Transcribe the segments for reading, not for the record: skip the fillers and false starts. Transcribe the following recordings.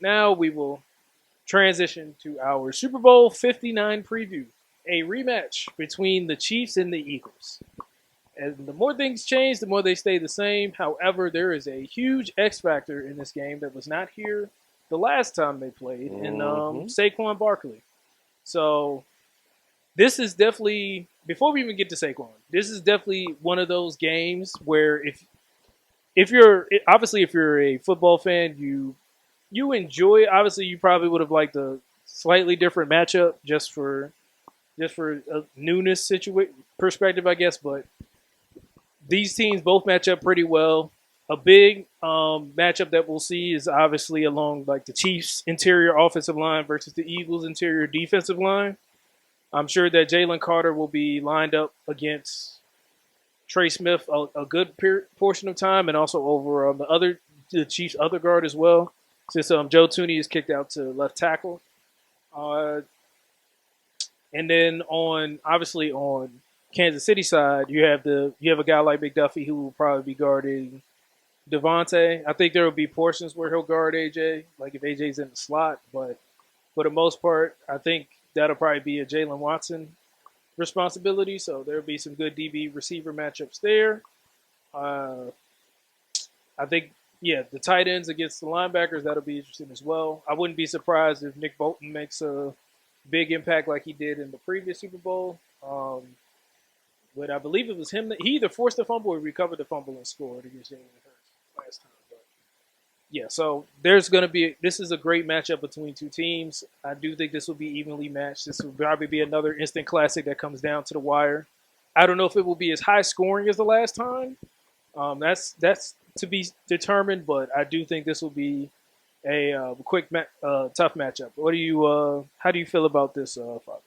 now we will transition to our Super Bowl 59 preview, a rematch between the Chiefs and the Eagles. And the more things change, the more they stay the same. However, there is a huge X factor in this game that was not here the last time they played in Mm-hmm. Saquon Barkley. So this is definitely before we even get to Saquon, this is definitely one of those games where if you're obviously if you're a football fan, you enjoy it. Obviously, you probably would have liked a slightly different matchup just for a newness perspective, I guess. But these teams both match up pretty well. A big matchup that we'll see is obviously along like the Chiefs' interior offensive line versus the Eagles' interior defensive line. I'm sure that Jalen Carter will be lined up against Trey Smith a good portion of time, and also over on the Chiefs' other guard as well, since Joe Tooney is kicked out to left tackle. Uh, and then on Kansas City side, you have a guy like McDuffie who will probably be guarding Devontae. I think there will be portions where he'll guard AJ, like if AJ's in the slot, but for the most part, I think that'll probably be a Jalen Watson responsibility. So there'll be some good DB receiver matchups there. Uh, I think, yeah, the tight ends against the linebackers, that'll be interesting as well. I wouldn't be surprised if Nick Bolton makes a big impact like he did in the previous Super Bowl. But I believe it was him that he either forced the fumble or recovered the fumble and scored against Jalen Hurts last time. But yeah, so this is a great matchup between two teams. I do think this will be evenly matched. This will probably be another instant classic that comes down to the wire. I don't know if it will be as high scoring as the last time. That's to be determined, but I do think this will be a tough matchup. How do you feel about this, Father?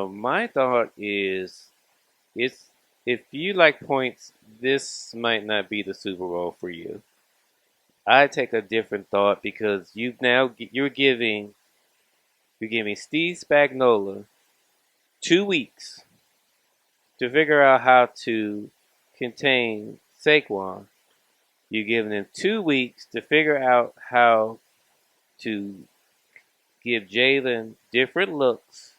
My thought is, it's if you like points, this might not be the Super Bowl for you. I take a different thought because you're giving Steve Spagnuolo 2 weeks to figure out how to contain Saquon. You're giving him 2 weeks to figure out how to give Jalen different looks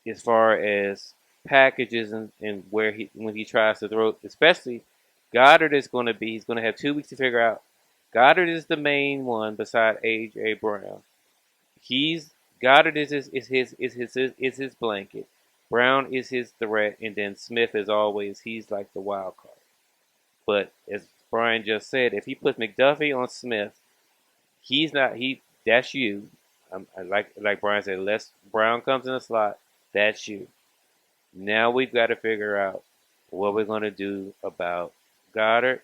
as far as packages and where when he tries to throw, especially Goddard he's going to have 2 weeks to figure out. Goddard is the main one beside AJ Brown. He's Goddard is his blanket. Brown is his threat, and then Smith is always he's like the wild card. But as Brian just said, if he puts McDuffie on Smith, he's not he. That's you. Like Brian said, unless Brown comes in the slot, that's you. Now we've got to figure out what we're going to do about Goddard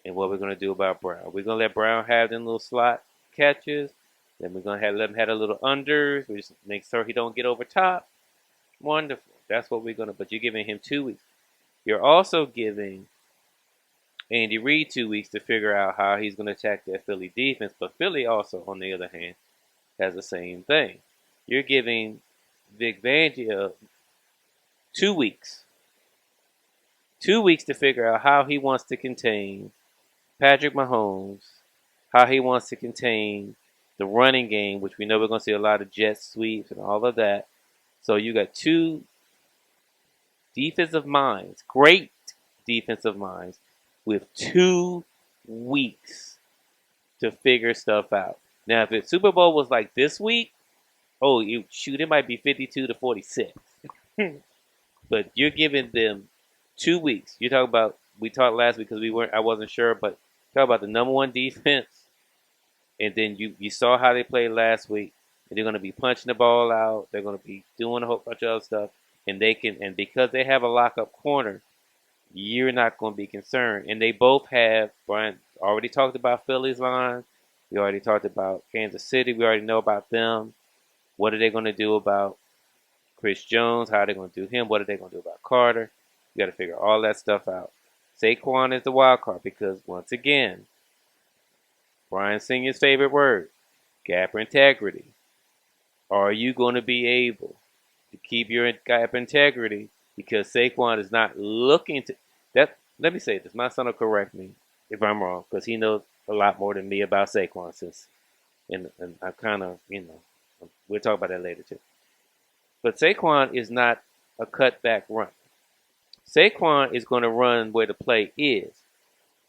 and what we're going to do about Brown. We're going to let Brown have them little slot catches. Then we're going to let him have a little unders. We just make sure he don't get over top. Wonderful. That's what we're going to. But you're giving him 2 weeks. You're also giving Andy Reid 2 weeks to figure out how he's going to attack that Philly defense. But Philly also, on the other hand, has the same thing. You're giving Vic Fangio 2 weeks. 2 weeks to figure out how he wants to contain Patrick Mahomes, how he wants to contain the running game, which we know we're going to see a lot of jet sweeps and all of that. So you got two defensive minds, great defensive minds, with 2 weeks to figure stuff out. Now, if the Super Bowl was like this week, it might be 52-46. But you're giving them 2 weeks. We talked last week because I wasn't sure, but talk about the number one defense, and then you saw how they played last week, and they're going to be punching the ball out. They're going to be doing a whole bunch of other stuff, and because they have a lockup corner, you're not going to be concerned. And they both have. Brian already talked about Philly's line. We already talked about Kansas City. We already know about them. What are they going to do about Chris Jones? How are they going to do him? What are they going to do about Carter? You got to figure all that stuff out. Saquon is the wild card because, once again, Brian Singer's favorite word, gap integrity. Are you going to be able to keep your gap integrity because Saquon is not looking to that? Let me say this. My son will correct me if I'm wrong because he knows a lot more than me about Saquon since, and I kind of, we'll talk about that later too. But Saquon is not a cutback run. Saquon is going to run where the play is.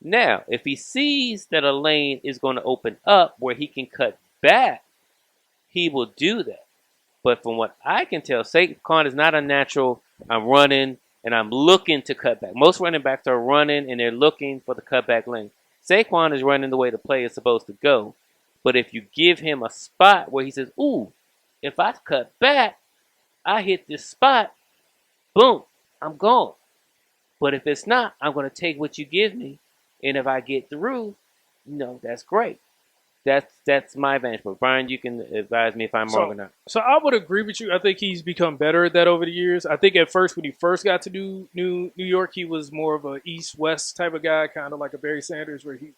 Now, if he sees that a lane is going to open up where he can cut back, he will do that. But from what I can tell, Saquon is not a natural. I'm running and I'm looking to cut back. Most running backs are running and they're looking for the cutback lane. Saquon is running the way the play is supposed to go. But if you give him a spot where he says, "Ooh, if I cut back, I hit this spot, boom, I'm gone." But if it's not, I'm going to take what you give me, and if I get through, that's great. That's my advantage. But Brian, you can advise me if I'm wrong or So, not. so I would agree with you. I think he's become better at that over the years. I think at first when he first got to New York, he was more of a East West type of guy, kind of like a Barry Sanders, where he.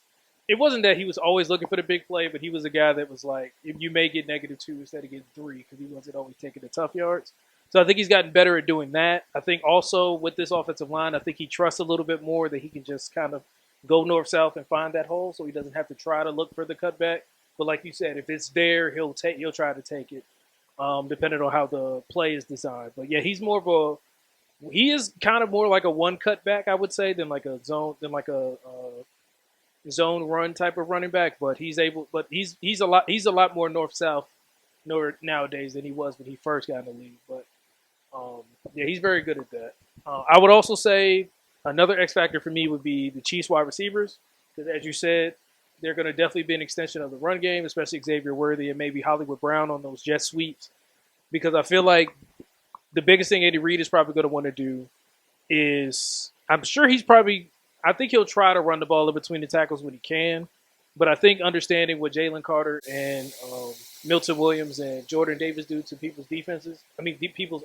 It wasn't that he was always looking for the big play, but he was a guy that was like, if you may get -2 instead of getting 3, because he wasn't always taking the tough yards. So I think he's gotten better at doing that. I think also with this offensive line, I think he trusts a little bit more that he can just kind of go north south and find that hole, so he doesn't have to try to look for the cutback. But like you said, if it's there, he'll try to take it, depending on how the play is designed. But yeah, he is kind of more like a one cutback, I would say, than like a zone run type of running back. But he's a lot more north south nowadays than he was when he first got in the league. But yeah, he's very good at that. I would also say another X factor for me would be the Chiefs wide receivers, because as you said, they're going to definitely be an extension of the run game, especially Xavier Worthy and maybe Hollywood Brown on those jet sweeps. Because I feel like the biggest thing Andy Reid is probably going to want to do is, I'm sure I think he'll try to run the ball in between the tackles when he can. But I think understanding what Jalen Carter and Milton Williams and Jordan Davis do to people's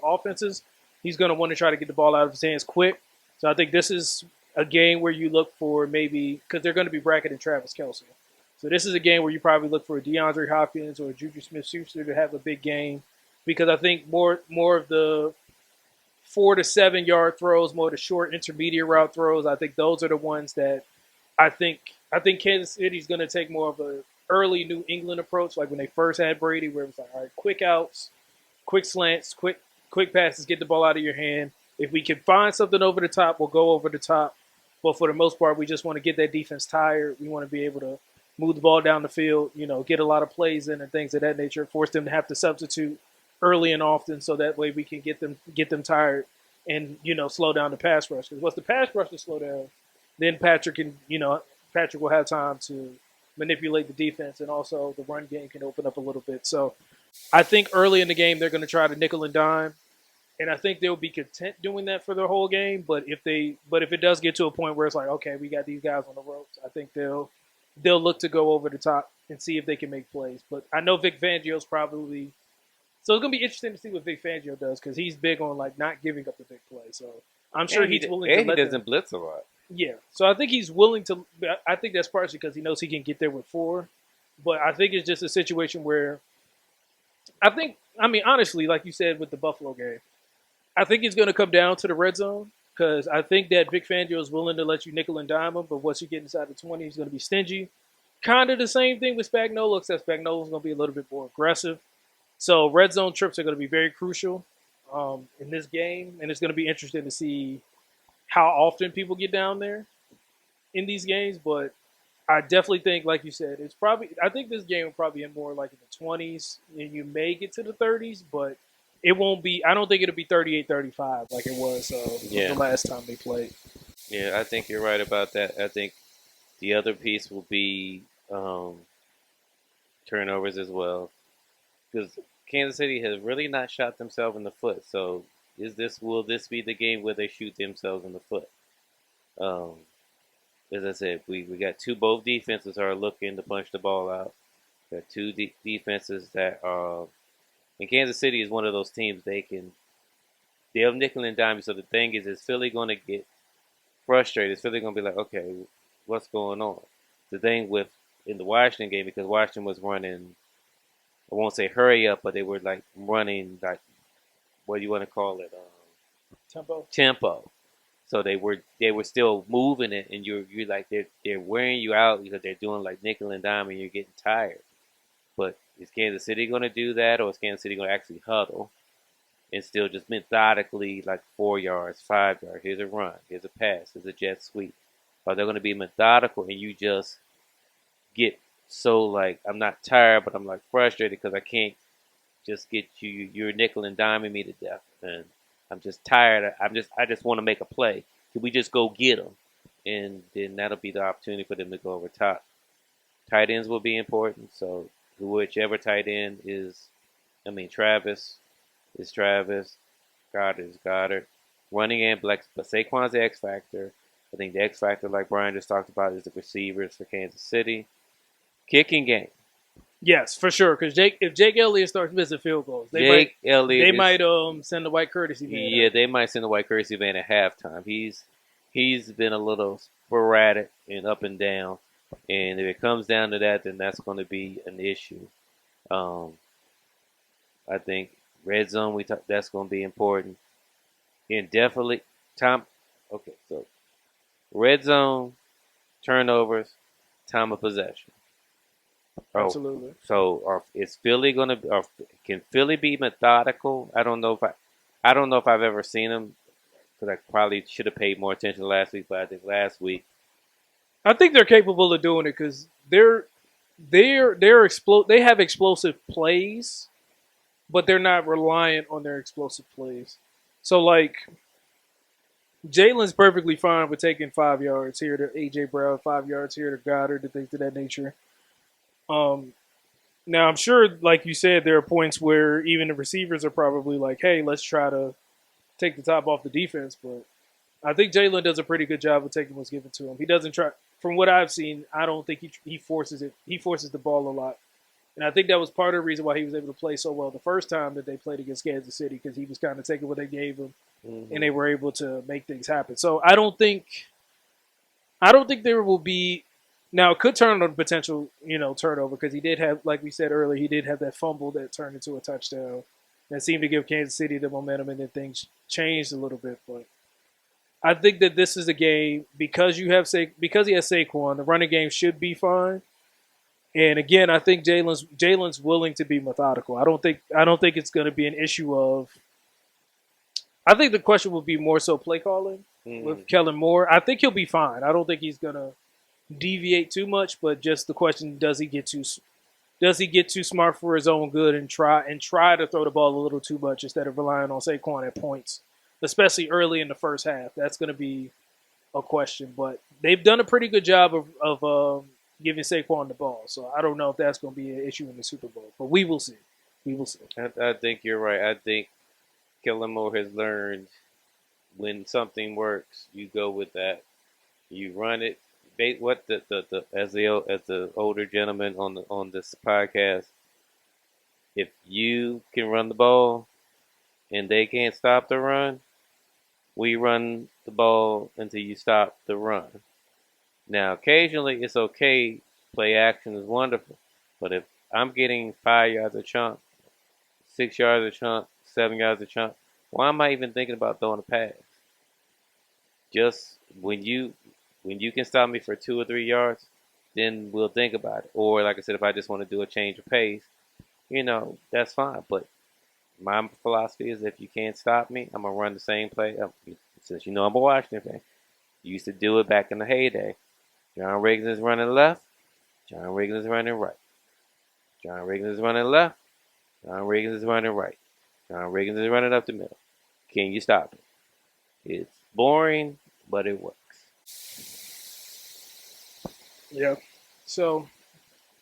offenses, he's going to want to try to get the ball out of his hands quick. So I think this is a game where you look for maybe, because they're going to be bracketing Travis Kelce. So this is a game where you probably look for a DeAndre Hopkins or a Juju Smith-Schuster to have a big game, because I think more of the 4 to 7 yard throws, more of the short intermediate route throws, I think those are the ones that I think Kansas City's going to take more of a early New England approach, like when they first had Brady, where it was like, all right, quick outs, quick slants, quick passes, get the ball out of your hand. If we can find something over the top, we'll go over the top. But for the most part, we just want to get that defense tired. We want to be able to move the ball down the field, get a lot of plays in and things of that nature, force them to have to substitute early and often, so that way we can get them tired and slow down the pass rush. Because once the pass rush is slow down, then Patrick will have time to manipulate the defense, and also the run game can open up a little bit. So I think early in the game they're going to try to nickel and dime, and I think they'll be content doing that for the whole game. But if it does get to a point where it's like, okay, we got these guys on the ropes, I think they'll look to go over the top and see if they can make plays. But I know Vic Fangio's probably, so it's going to be interesting to see what Vic Fangio does, because he's big on like not giving up the big play. So I'm sure he's willing to. And he doesn't blitz a lot. Yeah, so I think he's willing to. I think that's partially because he knows he can get there with 4, but I think it's just a situation where honestly, like you said with the Buffalo game, I think it's going to come down to the red zone, because I think that Vic Fangio is willing to let you nickel and dime him, but once you get inside the 20, he's going to be stingy. Kind of the same thing with Spagnuolo, except Spagnuolo's going to be a little bit more aggressive. So red zone trips are going to be very crucial in this game, and it's going to be interesting to see how often people get down there in these games. But I definitely think, like you said, I think this game will probably end more like in the 20s, and you may get to the 30s, but it won't be. I don't think it'll be 38-35 like it was the last time they played. Yeah, I think you're right about that. I think the other piece will be turnovers as well, because Kansas City has really not shot themselves in the foot. So will this be the game where they shoot themselves in the foot? Um, as I said, we got both defenses are looking to punch the ball out. We got two defenses that are, and Kansas City is one of those teams they'll nickel and dime. So the thing is Philly going to get frustrated? Is Philly going to be like, okay, what's going on? The thing in the Washington game, because Washington was running, I won't say hurry up, but they were like running like, what do you want to call it? Tempo. Tempo. So they were still moving it, and you're like they're wearing you out because they're doing like nickel and dime, and you're getting tired. But is Kansas City going to do that, or is Kansas City going to actually huddle and still just methodically, like 4 yards, 5 yards? Here's a run, here's a pass, here's a jet sweep. Or they're going to be methodical, and you just get so like I'm not tired, but I'm like frustrated because I can't just get you. You're nickel and diming me to death, and I'm just tired. I just want to make a play. Can we just go get them? And then that'll be the opportunity for them to go over top. Tight ends will be important. So whichever tight end is, I mean Travis is Travis, Goddard is Goddard. Running and flex, but Saquon's the X factor. I think the X factor, like Brian just talked about, is the receivers for Kansas City. Kicking game. Yes, for sure. Because if Jake Elliott starts missing field goals, they might send the white courtesy van. Yeah, they might send the white courtesy van at halftime. He's been a little sporadic and up and down, and if it comes down to that, then that's going to be an issue. Um, I think red zone that's going to be important, and definitely time. Okay, so red zone, turnovers, time of possession. Absolutely. So is Philly going to? Or can Philly be methodical? I don't know if I've ever seen them because I probably should have paid more attention last week. But I think last week, I think they're capable of doing it because they have explosive plays, but they're not reliant on their explosive plays. So like Jalen's perfectly fine with taking 5 yards here to AJ Brown, 5 yards here to Goddard, and things of that nature. Um, Now I'm sure, like you said, there are points where even the receivers are probably like, "Hey, let's try to take the top off the defense." But I think Jalen does a pretty good job of taking what's given to him. He doesn't try. From what I've seen, I don't think he forces it. He forces the ball a lot, and I think that was part of the reason why he was able to play so well the first time that they played against Kansas City because he was kind of taking what they gave him, and they were able to make things happen. So I don't think there will be. Now it could turn on a potential, turnover because he did have, like we said earlier, he did have that fumble that turned into a touchdown that seemed to give Kansas City the momentum, and then things changed a little bit. But I think that this is a game because because he has Saquon, the running game should be fine. And again, I think Jalen's willing to be methodical. I don't think it's going to be an issue of. I think the question will be more so play calling with Kellen Moore. I think he'll be fine. I don't think he's going to deviate too much, but just the question: does he get too smart for his own good and try to throw the ball a little too much instead of relying on Saquon at points, especially early in the first half? That's going to be a question, but they've done a pretty good job of giving Saquon the ball. So I don't know if that's going to be an issue in the Super Bowl, but we will see. We will see. I think you're right. I think Kellen Moore has learned when something works, you go with that. You run it. What as the older gentleman on this podcast, if you can run the ball and they can't stop the run, we run the ball until you stop the run. Now, occasionally it's okay. Play action is wonderful, but if I'm getting 5 yards a chunk, 6 yards a chunk, 7 yards a chunk, why am I even thinking about throwing a pass? Just when you can stop me for 2 or 3 yards, then we'll think about it. Or like I said, if I just want to do a change of pace, that's fine. But my philosophy is if you can't stop me, I'm gonna run the same play. Since I'm a Washington fan, you used to do it back in the heyday. John Riggins is running left. John Riggins is running right. John Riggins is running left. John Riggins is running right. John Riggins is running up the middle. Can you stop it? It's boring, but it works. Yeah. So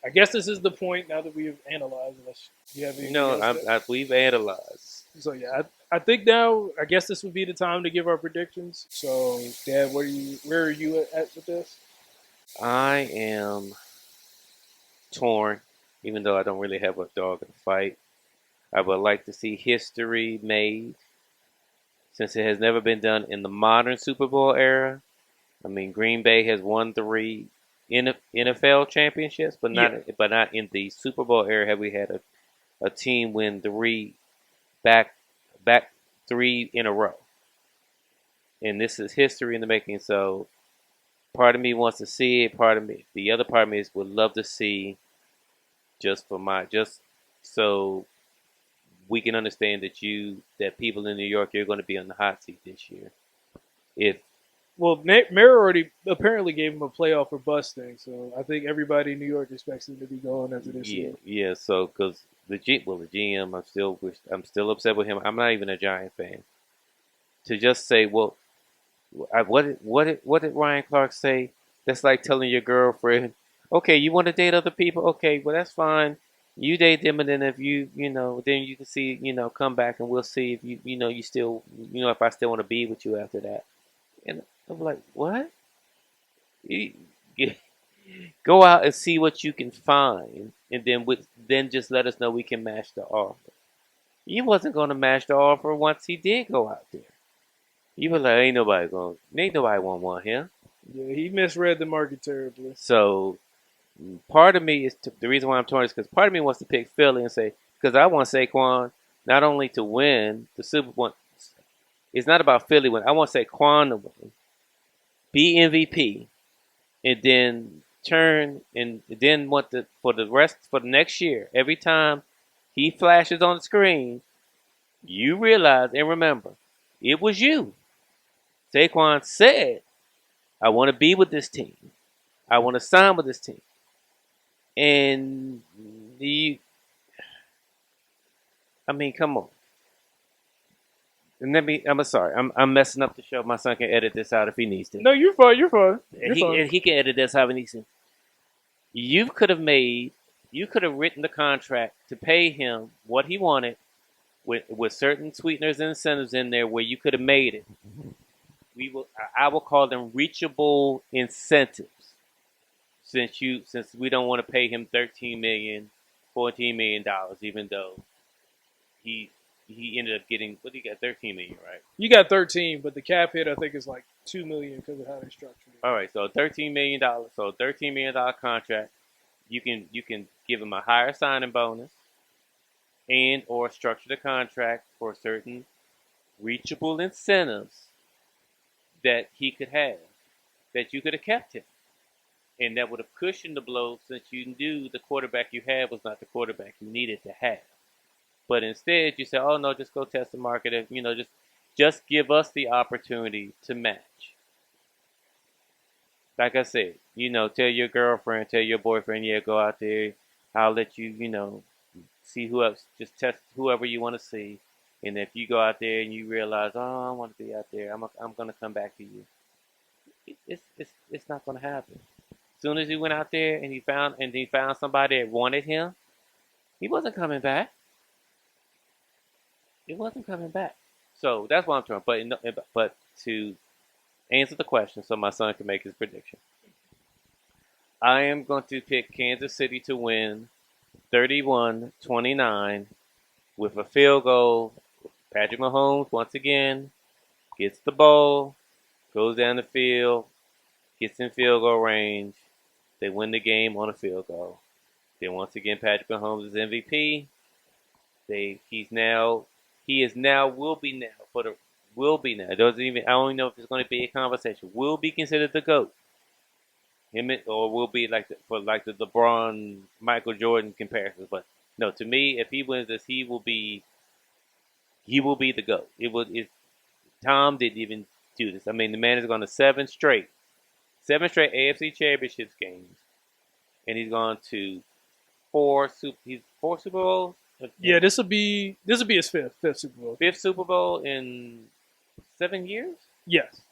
I guess this is the point now that we've analyzed this. Do you have anything else we've analyzed. So yeah, I think now I guess this would be the time to give our predictions. So Dad, where are you at with this? I am torn, even though I don't really have a dog in the fight. I would like to see history made since it has never been done in the modern Super Bowl era. I mean, Green Bay has won 3 NFL championships, but not in the Super Bowl era have we had a team win 3 back 3 in a row. and this is history in the making. So part of me wants to see it. Part of me, the other part of me is would love to see just so we can understand that people in New York, you're going to be on the hot seat this year. If Well, Mayor already apparently gave him a playoff or bust thing, so I think everybody in New York expects him to be gone after this Yeah, season. yeah. So because the GM, I'm still upset with him. I'm not even a Giant fan. To just say, well, what did Ryan Clark say? That's like telling your girlfriend, okay, you want to date other people? Okay, well that's fine. You date them, and then if then you can see, come back and we'll see if you still, if I still want to be with you after that. And I'm like, what? You, go out and see what you can find, and then just let us know we can match the offer. You wasn't gonna match the offer once he did go out there. You were like, ain't nobody want him. Yeah, he misread the market terribly. So part of me the reason why I'm torn is because part of me wants to pick Philly and say because I want Saquon not only to win the Super Bowl. It's not about Philly win. I want Saquon to win, be MVP, and then turn and then want the for the next year. Every time he flashes on the screen, you realize and remember, it was you. Saquon said, "I want to be with this team. I want to sign with this team." And I mean, come on. And I'm sorry. I'm messing up the show. My son can edit this out if he needs to. No, you're fine. You're fine. And You're fine. he can edit this how he needs to. You could have made, you could have written the contract to pay him what he wanted with certain sweeteners and incentives in there where you could have made it. I will call them reachable incentives since we don't want to pay him 13 million, 14 million dollars, even though he he ended up getting what he got 13 million, right? You got 13, but the cap hit I think is like 2 million because of how they structured it. All right, so $13 million, so $13 million contract. You can give him a higher signing bonus and or structure the contract for certain reachable incentives that he could have that you could have kept him. And that would have cushioned the blow since you knew the quarterback you had was not the quarterback you needed to have. But instead you said, oh no, just go test the market and just give us the opportunity to match. Like I said, tell your girlfriend, tell your boyfriend, yeah, go out there. I'll let you, see who else, just test whoever you want to see. And if you go out there and you realize, oh, I want to be out there, I'm gonna come back to you. It's not gonna happen. As soon as he went out there and he found somebody that wanted him, he wasn't coming back. He wasn't coming back. So that's what I'm trying. But to answer the question, so my son can make his prediction, I am going to pick Kansas City to win 31-29 with a field goal. Patrick Mahomes once again gets the ball, goes down the field, gets in field goal range. They win the game on a field goal. Then once again, Patrick Mahomes is MVP. He is now will be now. It doesn't even I don't even know if it's going to be a conversation. Will be considered the GOAT. Or will be like the LeBron Michael Jordan comparisons. But no, to me, if he wins this, he will be the GOAT. Tom didn't even do this. I mean, the man has gone to seven straight AFC Championships games, and he's gone to four Super Bowls. Yeah, this will be his fifth Super Bowl. Fifth Super Bowl in 7 years. Yes.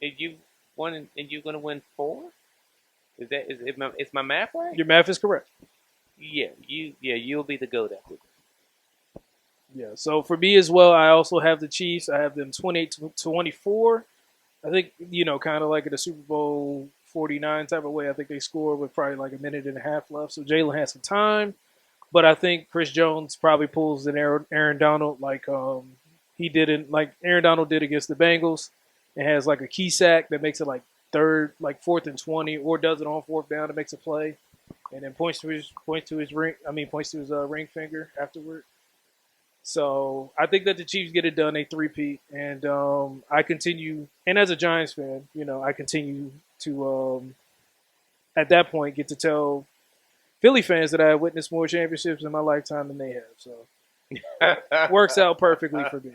And you won, and you're gonna win four. Is my math right? Your math is correct. You'll be the GOAT after this. Yeah. So for me as well, I also have the Chiefs. I have them 28-24. I think kind of like in a Super Bowl 49 type of way. I think they scored with probably like a minute and a half left, so Jalen has some time. But I think Chris Jones probably pulls an Aaron Donald he didn't like Aaron Donald did against the Bengals, and has like a key sack that makes it like fourth and 20, or does it on fourth down and makes a play, and then points to his ring. I mean, points to his ring finger afterward. So I think that the Chiefs get it done, a three-peat, and I continue. And as a Giants fan, I continue to at that point get to tell Philly fans that I have witnessed more championships in my lifetime than they have. So works out perfectly for me.